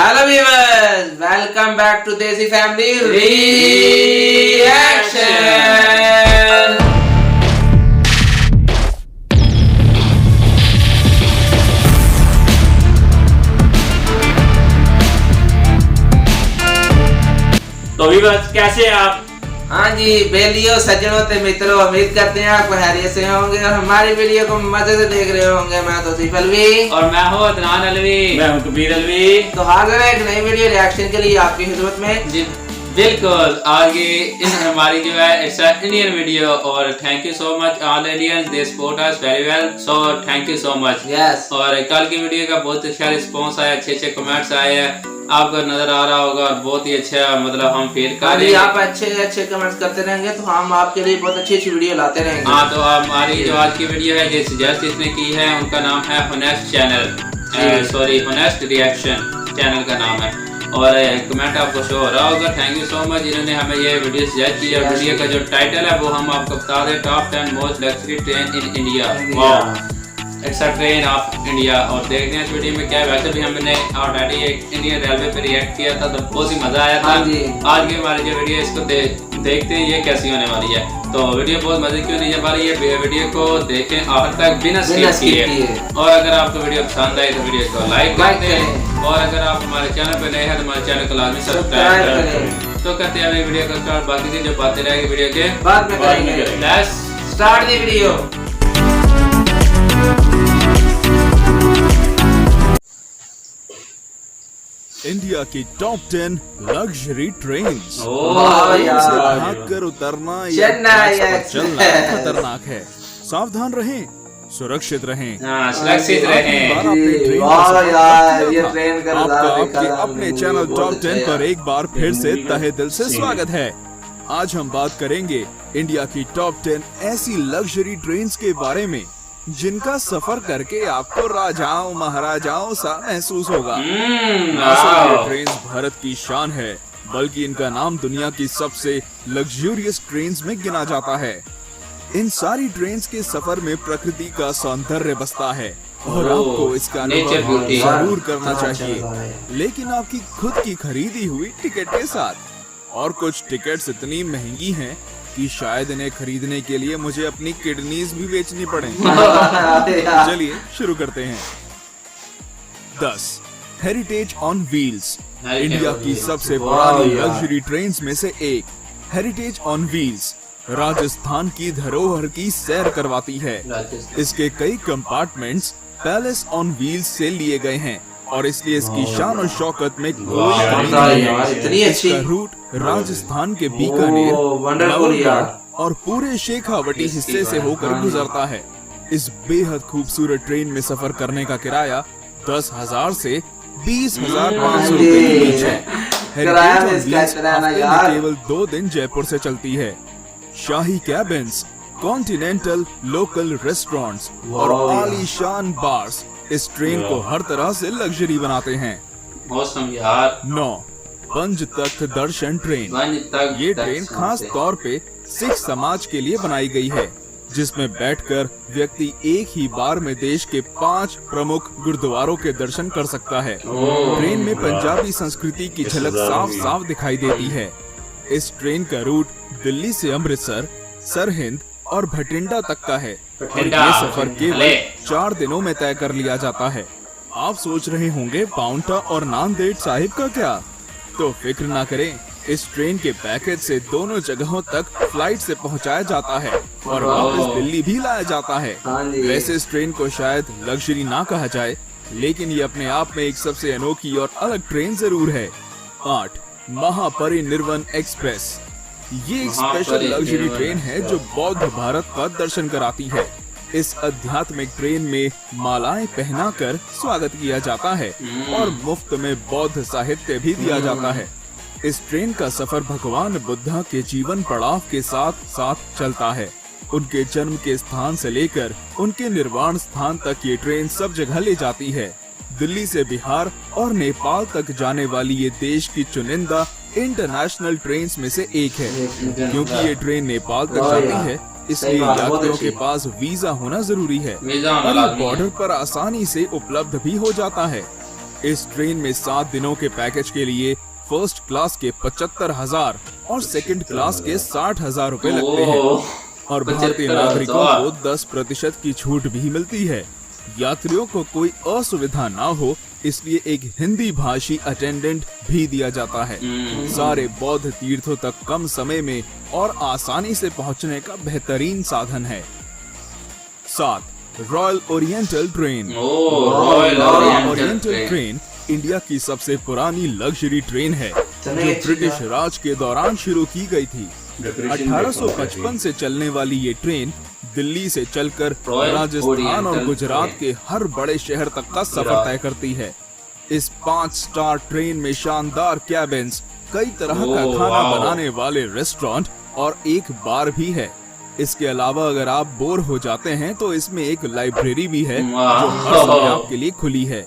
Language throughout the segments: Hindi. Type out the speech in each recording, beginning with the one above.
Hello viewers, welcome back to Desi Family Reaction. तो viewers कैसे हैं आप? हाँ जी बेलियो सज्जनों ते मित्रों, उम्मीद करते हैं आप खैरियत से होंगे और हमारी वीडियो को मजे से देख रहे होंगे। मैं तौसीफ अलवी और मैं हूँ अदनान अलवी। मैं हूँ कबीर अलवी। तो हाजिर है एक नई वीडियो रिएक्शन के लिए आपकी खिदमत में। जी बिल्कुल, आगे हमारी जो है इट्स इंडियन वीडियो और thank you so much all Indians, they support us very well, so thank you so much. Yes. और कल की वीडियो का बहुत अच्छा रिस्पांस आया, अच्छे अच्छे कमेंट्स आए हैं, आपको नजर आ रहा होगा और बहुत ही अच्छा मतलब हम फील कर रहे हैं। आप अच्छे अच्छे कमेंट्स करते रहेंगे तो हम आपके लिए बहुत अच्छी अच्छी वीडियो लाते रहेंगे। हाँ, तो हमारी जो आज की वीडियो है जो सजेस्ट इसने की है उनका नाम है honest channel, sorry honest reaction channel का नाम है और कमेंट आपको शो हो रहा होगा। थैंक यू सो मच जिन्होंने हमें ये वीडियो सजेस्ट की। और वीडियो का जो टाइटल है वो हम आपको बता दें, top 10 most luxury train in India. It's a train of India. और देखते हैं इस वीडियो में क्या है। वैसे भी हमने ऑलरेडी एक इंडियन रेलवे पे रिएक्ट किया था तो बहुत ही मजा आया था। आज की हमारी जो वीडियो इसको देखते हैं ये कैसी होने वाली है। तो वीडियो बहुत मजे की होने वाली है, वीडियो को देखें आखिर तक बिना स्किप किए। और अगर आपको वीडियो पसंद आई तो वीडियो को लाइक कर दें और अगर आप हमारे चैनल पे नए हैं तो हमारे चैनल को लाजमी सब्सक्राइब करें। तो करते हैं वीडियो को स्टार्ट, बाकी की जो बातें रहेगी वीडियो के बाद में करेंगे। Let's start the video. India की टॉप 10 लग्जरी ट्रेन से भागकर उतरना या चलना खतरनाक है। सावधान रहें, सुरक्षित रहें। सुरक्षित रहें। आपके अपने चैनल टॉप 10 पर एक बार फिर से तहे दिल से स्वागत है। आज हम बात करेंगे इंडिया की टॉप 10 ऐसी लग्जरी ट्रेन्स के बारे में जिनका सफर करके आपको राजाओं महाराजाओं सा महसूस होगा। ट्रेन्स भारत की शान है, बल्कि इनका नाम दुनिया की सबसे लग्जरियस ट्रेन्स में गिना जाता है। इन सारी ट्रेन्स के सफर में प्रकृति का सौंदर्य बसता है और आपको इसका अनुभव जरूर करना चाहिए, लेकिन आपकी खुद की खरीदी हुई टिकट के साथ। और कुछ टिकट्स इतनी महंगी हैं कि शायद इन्हें खरीदने के लिए मुझे अपनी किडनीज भी बेचनी पड़े। चलिए शुरू करते हैं। 10 हेरिटेज ऑन व्हील्स। इंडिया की सबसे पुरानी लग्जरी ट्रेन्स में से एक हेरिटेज ऑन व्हील्स राजस्थान की धरोहर की सैर करवाती है। इसके कई कंपार्टमेंट्स पैलेस ऑन व्हील्स से लिए गए हैं और इसलिए इसकी शान और शौकत में कोई कमी नहीं है। इसका रूट राजस्थान के बीकानेर, नवलगढ़ और पूरे शेखावटी हिस्से से होकर गुजरता है। इस बेहद खूबसूरत ट्रेन में सफर करने का किराया 10,000 से 20,500 रुपए के बीच है। केवल 2 दिन जयपुर से चलती है। शाही कैबिन्स, कॉन्टिनेंटल लोकल रेस्टोरेंट्स और आलीशान बार्स इस ट्रेन को हर तरह से लग्जरी बनाते हैं। मौसम यार। 9 पंज तख्त दर्शन ट्रेन। ये ट्रेन खास तौर पे सिख समाज के लिए बनाई गई है, जिसमें बैठकर व्यक्ति एक ही बार में देश के 5 प्रमुख गुरुद्वारों के दर्शन कर सकता है। ट्रेन में पंजाबी संस्कृति की झलक साफ साफ दिखाई देती है। इस ट्रेन का रूट दिल्ली से अमृतसर, सरहिंद और भटिंडा तक का है और ये सफर केवल 4 दिनों में तय कर लिया जाता है। आप सोच रहे होंगे पाउंटा और नांदेड़ साहिब का क्या? तो फिक्र ना करें, इस ट्रेन के पैकेज से दोनों जगहों तक फ्लाइट से पहुंचाया जाता है और वापस दिल्ली भी लाया जाता है। वैसे इस ट्रेन को शायद लग्जरी ना कहा जाए, लेकिन ये अपने आप में एक सबसे अनोखी और अलग ट्रेन जरूर है। 8 महापरिनिर्वाण एक्सप्रेस। ये एक स्पेशल लग्जरी ट्रेन है जो बौद्ध भारत का दर्शन कराती है। इस आध्यात्मिक ट्रेन में मालाएं पहनाकर स्वागत किया जाता है और मुफ्त में बौद्ध साहित्य भी दिया जाता है। इस ट्रेन का सफर भगवान बुद्धा के जीवन पड़ाव के साथ साथ चलता है। उनके जन्म के स्थान से लेकर उनके निर्वाण स्थान तक ये ट्रेन सब जगह ले जाती है। दिल्ली से बिहार और नेपाल तक जाने वाली ये देश की चुनिंदा इंटरनेशनल ट्रेन्स में से एक है। क्योंकि ये ट्रेन नेपाल तक जाती है, इसलिए यात्रियों के पास वीजा होना जरूरी है और बॉर्डर पर आसानी से उपलब्ध भी हो जाता है। इस ट्रेन में 7 दिनों के पैकेज के लिए फर्स्ट क्लास के 75,000 और सेकंड क्लास के 60,000 रुपए लगते हैं और भारतीय नागरिकों को 10% की छूट भी मिलती है। यात्रियों को कोई असुविधा ना हो इसलिए एक हिंदी भाषी अटेंडेंट भी दिया जाता है। सारे बौद्ध तीर्थों तक कम समय में और आसानी से पहुंचने का बेहतरीन साधन है। 7. Royal oriental train. Royal oriental train India की सबसे पुरानी लग्जरी ट्रेन है जो ब्रिटिश राज के दौरान शुरू की गई थी। 1855 से चलने वाली ये ट्रेन दिल्ली से चलकर राजस्थान और गुजरात के हर बड़े शहर तक का सफर तय करती है। इस 5 स्टार ट्रेन में शानदार कैबिन्स, कई तरह का खाना बनाने वाले रेस्टोरेंट और एक बार भी है। इसके अलावा अगर आप बोर हो जाते हैं तो इसमें एक लाइब्रेरी भी है जो हर समय आपके लिए खुली है।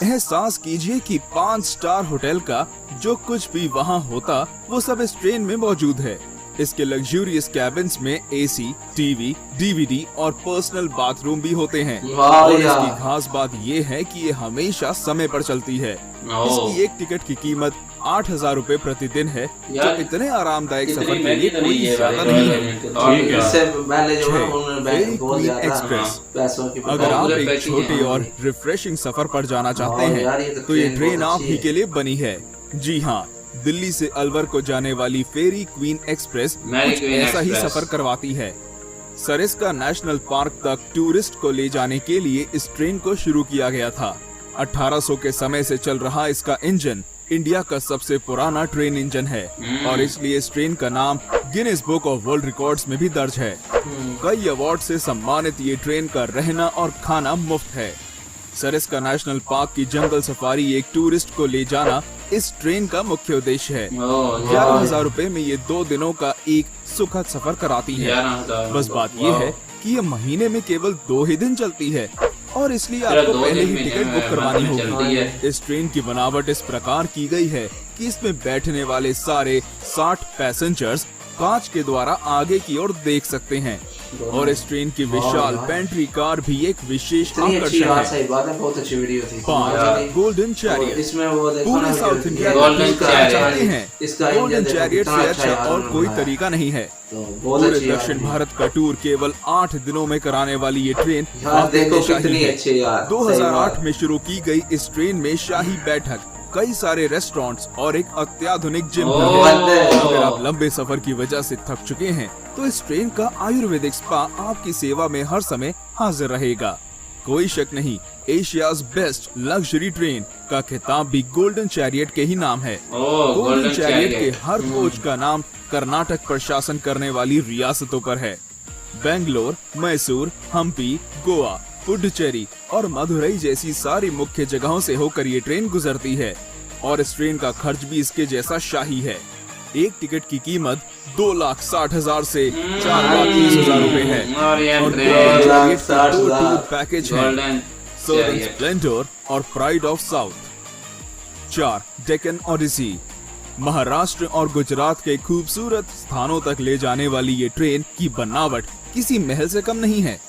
एहसास कीजिए कि 5 स्टार होटल का जो कुछ भी वहाँ होता वो सब इस ट्रेन में मौजूद है। इसके लग्जूरियस कैबिन्स में एसी, टीवी, डीवीडी और पर्सनल बाथरूम भी होते हैं और इसकी खास बात ये है कि ये हमेशा समय पर चलती है। इसकी एक टिकट की कीमत 8,000 रुपए प्रतिदिन है जो इतने आरामदायक सफर के लिए कोई ज्यादा नहीं है। एक्सप्रेस, अगर आप एक छोटे और रिफ्रेशिंग सफर पर जाना चाहते हैं तो ये ट्रेन आप ही के लिए बनी है। जी हाँ, दिल्ली से अलवर को जाने वाली फेरी क्वीन एक्सप्रेस कुछ ऐसा ही सफर करवाती है। सरिस्का नेशनल पार्क तक टूरिस्ट को ले जाने के लिए इस ट्रेन को शुरू किया गया था। 1800 के समय से चल रहा इसका इंजन इंडिया का सबसे पुराना ट्रेन इंजन है और इसलिए इस ट्रेन का नाम Guinness book of world records में भी दर्ज है। कई अवार्ड से सम्मानित ये ट्रेन का रहना और खाना मुफ्त है। सरिस्का नेशनल पार्क की जंगल सफारी एक टूरिस्ट को ले जाना इस ट्रेन का मुख्य उद्देश्य है। 11,000 रुपए में ये 2 दिनों का एक सुखद सफर कराती है। बस बात ये है कि ये महीने में केवल 2 ही दिन चलती है और इसलिए आपको पहले ही टिकट बुक करवानी होगी। इस ट्रेन की बनावट इस प्रकार की गई है कि इसमें बैठने वाले सारे 60 पैसेंजर्स कांच के द्वारा आगे की ओर देख सकते हैं और इस ट्रेन की विशाल पेंट्री कार भी एक विशेष आकर्षण है। बहुत अच्छी वीडियो थी। गोल्डन चैरियट, इसमें वो पूरे साउथ इंडिया चाहते हैं गोल्डन चैरियट से अच्छा और कोई तरीका नहीं है। पूरे दक्षिण भारत का टूर केवल 8 दिनों में कराने वाली ये ट्रेन 2008 में शुरू की गई। इस ट्रेन में शाही बैठक, कई सारे रेस्टोरेंट्स और एक अत्याधुनिक जिम है। अगर आप लंबे सफर की वजह से थक चुके हैं तो इस ट्रेन का आयुर्वेदिक स्पा आपकी सेवा में हर समय हाजिर रहेगा। कोई शक नहीं, एशियाज बेस्ट लग्जरी ट्रेन का खिताब भी गोल्डन चैरियट के ही नाम है। गोल्डन चैरियट के हर कोच का नाम कर्नाटक प्रशासन करने वाली रियासतों पर है। बेंगलोर, मैसूर, हम्पी, गोवा, पुडुचेरी और मदुरई जैसी सारी मुख्य जगहों से होकर ये ट्रेन गुजरती है और इस ट्रेन का खर्च भी इसके जैसा शाही है। एक टिकट की कीमत 2,60,000 से 4,30,000 रुपए है और टूर पैकेज है, सर्दर्न स्प्लेंडर और Pride of South. 4. Deccan Odyssey, Maharashtra और गुजरात के खूबसूरत स्थानों तक ले जाने वाली ये ट्रेन की बनावट किसी महल से कम नहीं है।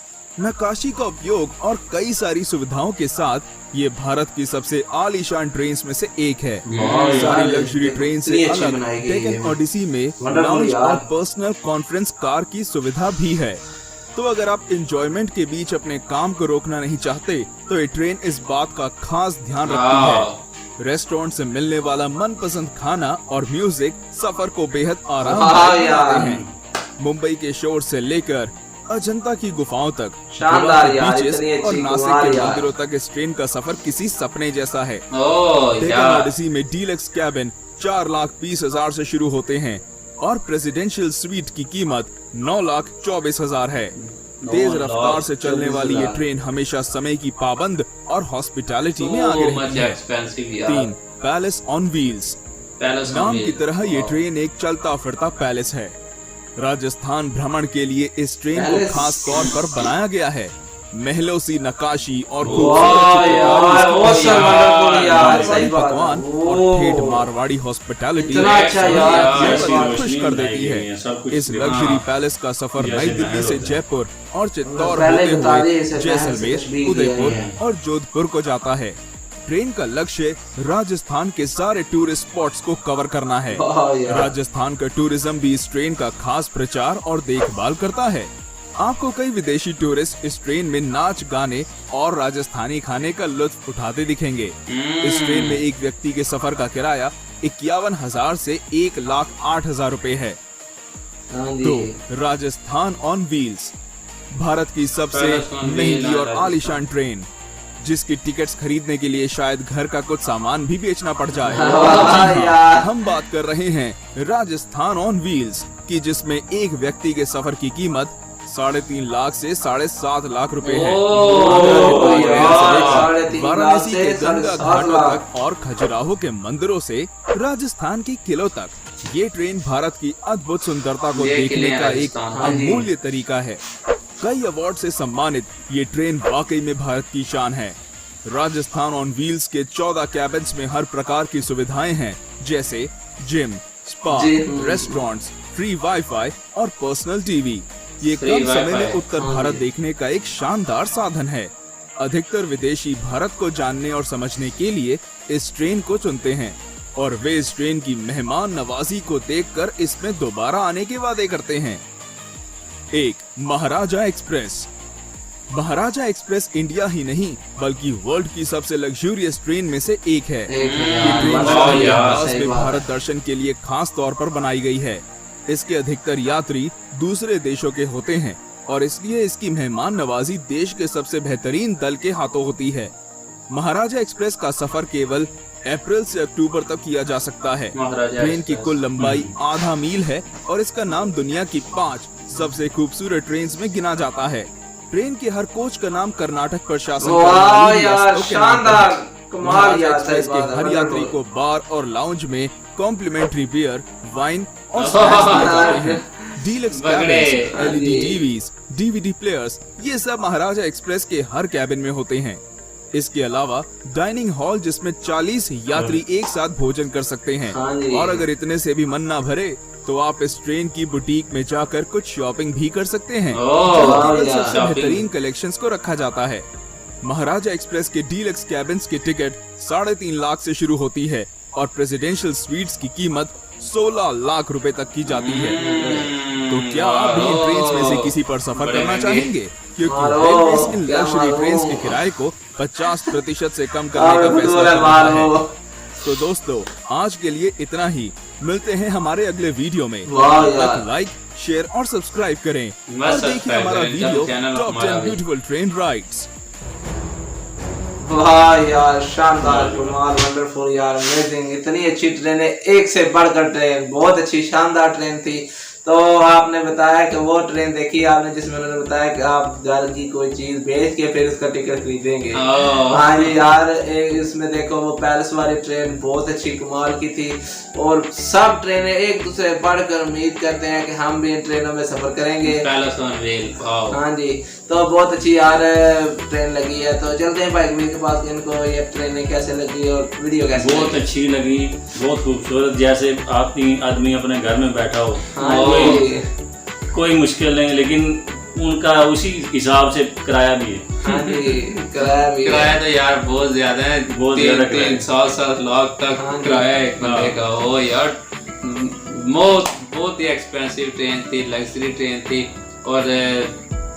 नक्काशी का उपयोग और कई सारी सुविधाओं के साथ ये भारत की सबसे आलीशान ट्रेन में से एक है। सारी लग्जरी ट्रेन से अलग डेक्कन ओडिसी में लाउंज और पर्सनल कॉन्फ्रेंस कार की सुविधा भी है। तो अगर आप एंजॉयमेंट के बीच अपने काम को रोकना नहीं चाहते तो ये ट्रेन इस बात का खास ध्यान रखती है। रेस्टोरेंट से मिलने वाला मनपसंद खाना और म्यूजिक सफर को बेहद आरामदायक बनाते हैं। मुंबई के शोर से लेकर अजंता की गुफाओं तक, शानदार यार, बीचेस और नासिक के मंदिरों तक इस ट्रेन का सफर किसी सपने जैसा है। डेक्कन ओडिसी में डीलक्स कैबिन 4,20,000 से शुरू होते हैं और प्रेसिडेंशियल स्वीट की कीमत 9,24,000 है। तेज रफ्तार से चलने वाली ये ट्रेन हमेशा समय की पाबंद और हॉस्पिटैलिटी में आगे रहती है। 3. पैलेस ऑन व्हील्स, नाम की तरह ये ट्रेन एक चलता फिरता पैलेस है। राजस्थान भ्रमण के लिए इस ट्रेन को खास तौर पर बनाया गया है। महलों सी नक्काशी और पकवान और ठेठ मारवाड़ी हॉस्पिटैलिटी खुश कर देती है। इस लग्जरी पैलेस का सफर नई दिल्ली से जयपुर और चित्तौड़ होते हुए जैसलमेर, उदयपुर और जोधपुर को जाता है। ट्रेन का लक्ष्य राजस्थान के सारे टूरिस्ट स्पॉट्स को कवर करना है। राजस्थान का टूरिज्म भी इस ट्रेन का खास प्रचार और देखभाल करता है। आपको कई विदेशी टूरिस्ट इस ट्रेन में नाच गाने और राजस्थानी खाने का लुत्फ उठाते दिखेंगे। इस ट्रेन में एक व्यक्ति के सफर का किराया 51,000 से 1,08,000 रुपए है। तो राजस्थान ऑन व्हील्स, भारत की सबसे महंगी और आलीशान ट्रेन, जिसकी टिकट्स खरीदने के लिए शायद घर का कुछ सामान भी बेचना पड़ जाए। हम बात कर रहे हैं राजस्थान ऑन व्हील्स की, जिसमें एक व्यक्ति के सफर की कीमत 3.5 लाख से 7.5 लाख रुपए है। वाराणसी के गंगा घाटों तक और खजुराहो के मंदिरों से राजस्थान के किलों तक, ये ट्रेन भारत की अद्भुत सुंदरता को देखने का एक अमूल्य तरीका है। कई अवार्ड से सम्मानित ये ट्रेन वाकई में भारत की शान है। राजस्थान ऑन व्हील्स के 14 कैबिन्स में हर प्रकार की सुविधाएं हैं, जैसे gym, spa, restaurants, free wifi और पर्सनल टीवी। ये कम समय में उत्तर भारत देखने का एक शानदार साधन है। अधिकतर विदेशी भारत को जानने और समझने के लिए इस ट्रेन को चुनते हैं और वे इस ट्रेन की मेहमान नवाजी को देखकर इसमें दोबारा आने के वादे करते हैं। 1. महाराजा एक्सप्रेस। महाराजा एक्सप्रेस इंडिया ही नहीं बल्कि वर्ल्ड की सबसे लग्जूरियस ट्रेन में से एक है। ये ट्रेन में भारत दर्शन के लिए खास तौर पर बनाई गई है। इसके अधिकतर यात्री दूसरे देशों के होते हैं और इसलिए इसकी मेहमान नवाजी देश के सबसे बेहतरीन दल के हाथों होती है। महाराजा एक्सप्रेस का सफर केवल अप्रैल से अक्टूबर तक किया जा सकता है। ट्रेन की कुल लंबाई आधा मील है और इसका नाम दुनिया की 5 सबसे खूबसूरत ट्रेन में गिना जाता है। ट्रेन के हर कोच का नाम कर्नाटक प्रशासन एक्सप्रेस के हर यात्री को बार और लाउंज में कॉम्प्लीमेंट्री बियर, वाइन और स्नैक्स दिए जाते हैं। Deluxe cabins, LED TVs, DVD players, ये सब महाराजा एक्सप्रेस के हर कैबिन में होते हैं। इसके अलावा डाइनिंग हॉल, जिसमें 40 यात्री एक साथ भोजन कर सकते हैं। और अगर इतने से भी मन ना भरे तो आप इस ट्रेन की बुटीक में जाकर कुछ शॉपिंग भी कर सकते हैं। सबसे बेहतरीन कलेक्शंस को रखा जाता है। महाराजा एक्सप्रेस के डीलक्स कैबिन्स की टिकट 3.5 लाख से शुरू होती है और प्रेसिडेंशियल स्वीट्स की कीमत 16 लाख रुपए तक की जाती है। तो क्या आप भी इन ट्रेन में से किसी पर सफर करना चाहेंगे? क्योंकि रेलवे इन लग्जरी ट्रेन के किराए को 50% से कम करने का फैसला किया है। तो दोस्तों, आज के लिए इतना ही। मिलते हैं हमारे अगले वीडियो में। लाइक, शेयर और सब्सक्राइब करें और देखिए हमारा video top 10 beautiful train rides. वाह यार, शानदार, कमाल, वंडरफुल यार, अमेजिंग। इतनी अच्छी ट्रेन है, एक से बढ़कर ट्रेन, बहुत अच्छी शानदार ट्रेन थी। तो आपने बताया कि वो ट्रेन देखी आपने जिसमें उन्होंने बताया कि आप घर की कोई चीज बेच के फिर उसका टिकट खरीदेंगे। हाँ जी यार, इसमें देखो वो पैलेस वाली ट्रेन बहुत अच्छी कमाल की थी और सब ट्रेनें एक दूसरे बढ़कर उम्मीद करते हैं कि हम भी इन ट्रेनों में सफर करेंगे। पैलेस ऑन व्हील, हाँ जी, तो बहुत अच्छी यार ट्रेन लगी है। तो चलते हैं भाई के पास, इनको ये ट्रेनें कैसे लगी और वीडियो कैसे बहुत लगी? अच्छी लगी, बहुत खूबसूरत, जैसे आदमी अपने घर में बैठा हो। कोई मुश्किल नहीं, लेकिन उनका उसी हिसाब से किराया भी है। हाँ जी, किराया तो यार बहुत ज्यादा है, बहुत ज्यादा, 3-7 लाख तक किराया एक बंदे का। ओ यार, बहुत ही एक्सपेंसिव ट्रेन थी, लग्जरी ट्रेन थी। और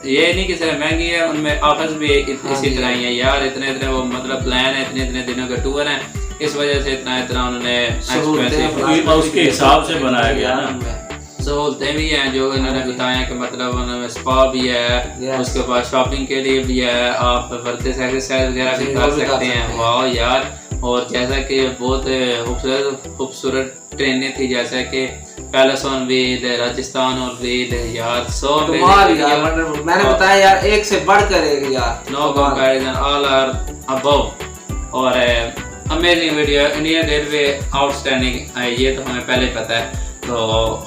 ये नहीं कि सिर्फ महंगी है, उनमें ऑफर्स भी इसी तरह ही है यार। इतने वो मतलब प्लान है, इतने दिनों का टूर है, इस वजह से इतना उन्होंने एक्सपेंसिव उसके हिसाब से बनाया गया ना। सहूलतें भी हैं जो इन्होंने बताया कि मतलब उन्होंने स्पा भी है, उसके बाद शॉपिंग के लिए भी है, आप वर्कआउट एक्सरसाइज वगैरह भी कर सकते हैं। वाह यार, और जैसा कि बहुत खूबसूरत ट्रेनें थी, जैसा कि palace on wheel, Rajasthan on wheel यार, सो मैंने बताया यार, एक से बढ़कर एक यार, no comparison, all are above. और amazing video, Indian railway outstanding, ये तो हमें पहले पता है। तो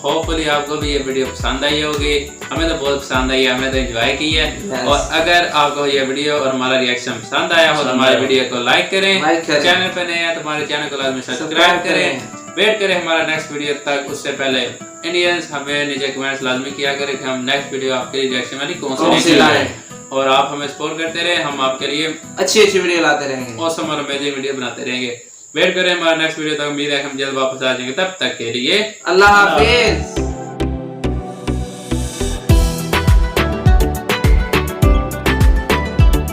होपफुली आपको भी ये वीडियो पसंद आई होगी। हमें तो बहुत पसंद आई है, हमने तो एंजॉय की है। और अगर आपको ये वीडियो और हमारा रिएक्शन पसंद आया हो तो हमारे वीडियो को लाइक करें, चैनल पे नए हैं तो हमारे चैनल को लाजमी सब्सक्राइब करें। वेट करें हमारा नेक्स्ट वीडियो तक। उससे पहले इंडियंस हमें नीचे कमेंट्स लाजमी किया करें कि हम नेक्स्ट वीडियो आपके लिए रिएक्शन वाली कौन सी लाएं। और आप हमें सपोर्ट करते रहे, हम आपके लिए अच्छी अच्छी वीडियो लाते रहेंगे, ऑसम और अमेजिंग वीडियो बनाते रहेंगे। वेट करें हमारा नेक्स्ट वीडियो तक, उम्मीद है हम जल्द वापस आ जाएंगे, तब तक के लिए अल्लाह हाफिज।